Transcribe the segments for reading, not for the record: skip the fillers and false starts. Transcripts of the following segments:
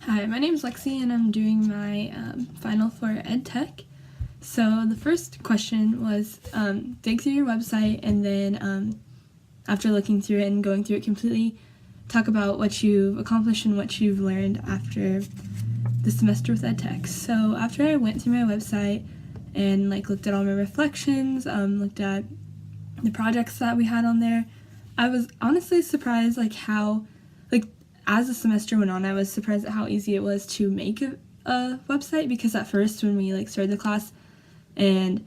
Hi, my name is Lexi and I'm doing my final for EdTech. So the first question was dig through your website and then after looking through it and going through it completely, talk about what you've accomplished and what you've learned after the semester with EdTech. So after I went through my website and looked at all my reflections, looked at the projects that we had on there, I was honestly surprised how as the semester went on, I was surprised at how easy it was to make a website, because at first when we started the class and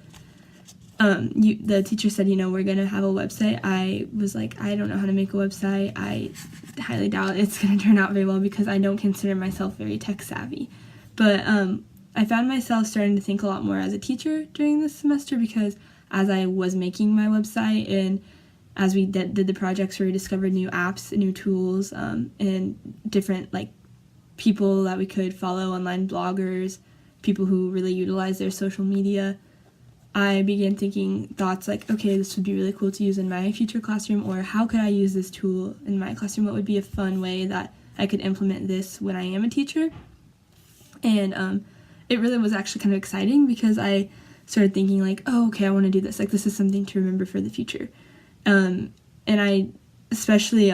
the teacher said, we're going to have a website, I was like, I don't know how to make a website. I highly doubt it's going to turn out very well because I don't consider myself very tech savvy. But I found myself starting to think a lot more as a teacher during this semester, because as I was making my website and as we did the projects where we discovered new apps, new tools, and different people that we could follow, online bloggers, people who really utilize their social media, I began thinking thoughts okay, this would be really cool to use in my future classroom, or how could I use this tool in my classroom? What would be a fun way that I could implement this when I am a teacher? And it really was actually kind of exciting, because I started thinking oh, okay, I want to do this. This is something to remember for the future. And I especially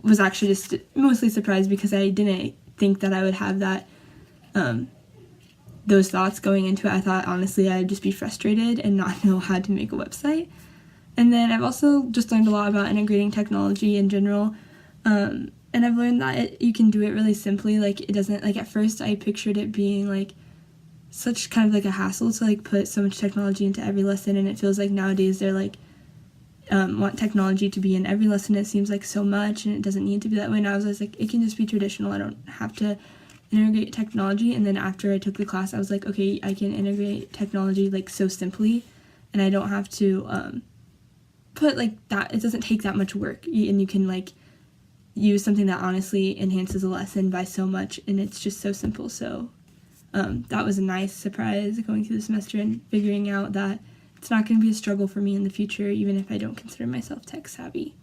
was actually just mostly surprised because I didn't think that I would have that those thoughts going into it. I thought honestly I'd just be frustrated and not know how to make a website. And then I've also just learned a lot about integrating technology in general, and I've learned that you can do it really simply. It doesn't at first I pictured it being such kind of a hassle to put so much technology into every lesson, and it feels like nowadays they're want technology to be in every lesson. It seems so much, and it doesn't need to be that way. And I was it can just be traditional. I don't have to integrate technology. And then after I took the class, I was okay, I can integrate technology so simply, and I don't have to put that. It doesn't take that much work, and you can use something that honestly enhances a lesson by so much, and it's just so simple. So that was a nice surprise going through the semester and figuring out that it's not going to be a struggle for me in the future, even if I don't consider myself tech savvy.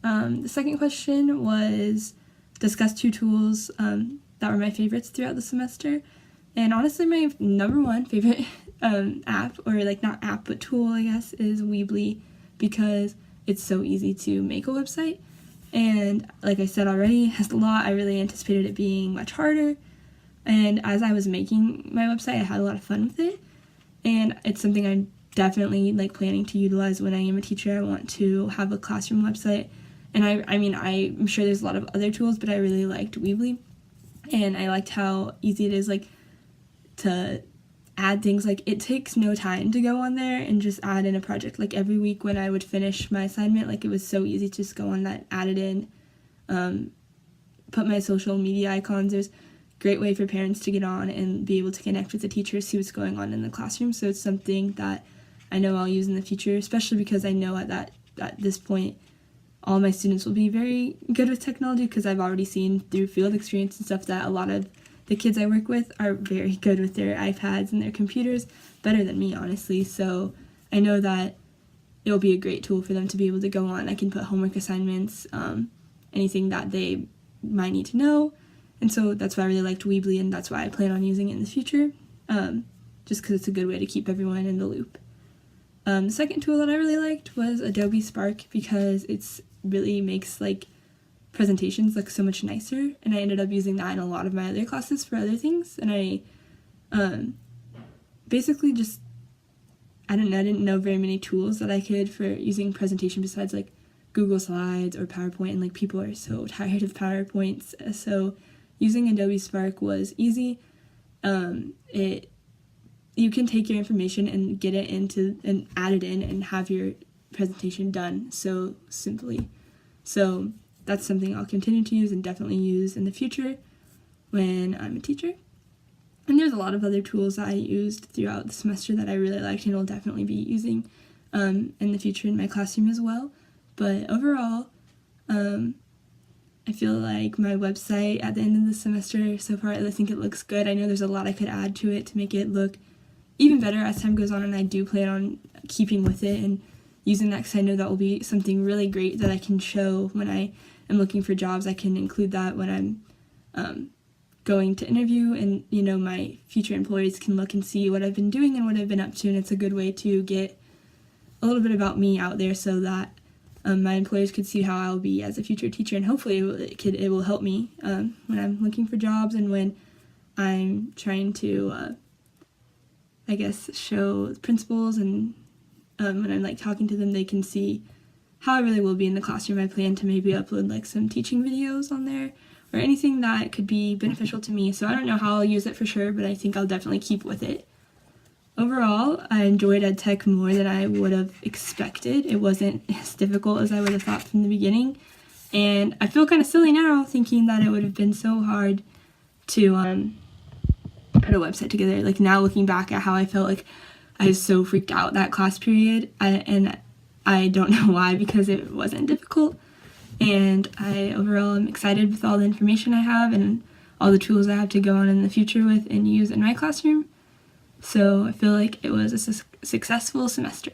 The second question was discuss 2 tools that were my favorites throughout the semester. And honestly, my number one favorite app, or not app, but tool, I guess, is Weebly, because it's so easy to make a website. And like I said already, it has a lot. I really anticipated it being much harder. And as I was making my website, I had a lot of fun with it. And it's something I'm definitely planning to utilize when I am a teacher. I want to have a classroom website, and I'm sure there's a lot of other tools, but I really liked Weebly, and I liked how easy it is to add things. It takes no time to go on there and just add in a project. Every week when I would finish my assignment, it was so easy to just go on that, add it in, put my social media icons. There's great way for parents to get on and be able to connect with the teacher, see what's going on in the classroom. So it's something that I know I'll use in the future, especially because I know at this point all my students will be very good with technology, because I've already seen through field experience and stuff that a lot of the kids I work with are very good with their iPads and their computers, better than me, honestly. So I know that it'll be a great tool for them to be able to go on. I can put homework assignments, anything that they might need to know. And so that's why I really liked Weebly, and that's why I plan on using it in the future, just because it's a good way to keep everyone in the loop. The second tool that I really liked was Adobe Spark, because it's really makes presentations look so much nicer, and I ended up using that in a lot of my other classes for other things. And I basically just I didn't know very many tools that I could for using presentation besides Google Slides or PowerPoint, and people are so tired of PowerPoints. So using Adobe Spark was easy. You can take your information and get it into and add it in and have your presentation done so simply. So that's something I'll continue to use and definitely use in the future when I'm a teacher. And there's a lot of other tools that I used throughout the semester that I really liked and will definitely be using in the future in my classroom as well. But overall, I feel like my website at the end of the semester so far, I think it looks good. I know there's a lot I could add to it to make it look even better as time goes on, and I do plan on keeping with it and using that, because I know that will be something really great that I can show when I am looking for jobs. I can include that when I'm going to interview, and my future employees can look and see what I've been doing and what I've been up to, and it's a good way to get a little bit about me out there so that my employers could see how I'll be as a future teacher, and hopefully it will help me when I'm looking for jobs and when I'm trying to show principals, and when I'm talking to them, they can see how I really will be in the classroom. I plan to maybe upload some teaching videos on there or anything that could be beneficial to me. So I don't know how I'll use it for sure, but I think I'll definitely keep with it. Overall, I enjoyed EdTech more than I would have expected. It wasn't as difficult as I would have thought from the beginning, and I feel kind of silly now thinking that it would have been so hard to put a website together. Now looking back at how I felt I was so freaked out that class period, and I don't know why, because it wasn't difficult, and I overall am excited with all the information I have and all the tools I have to go on in the future with and use in my classroom. So I feel like it was a successful semester.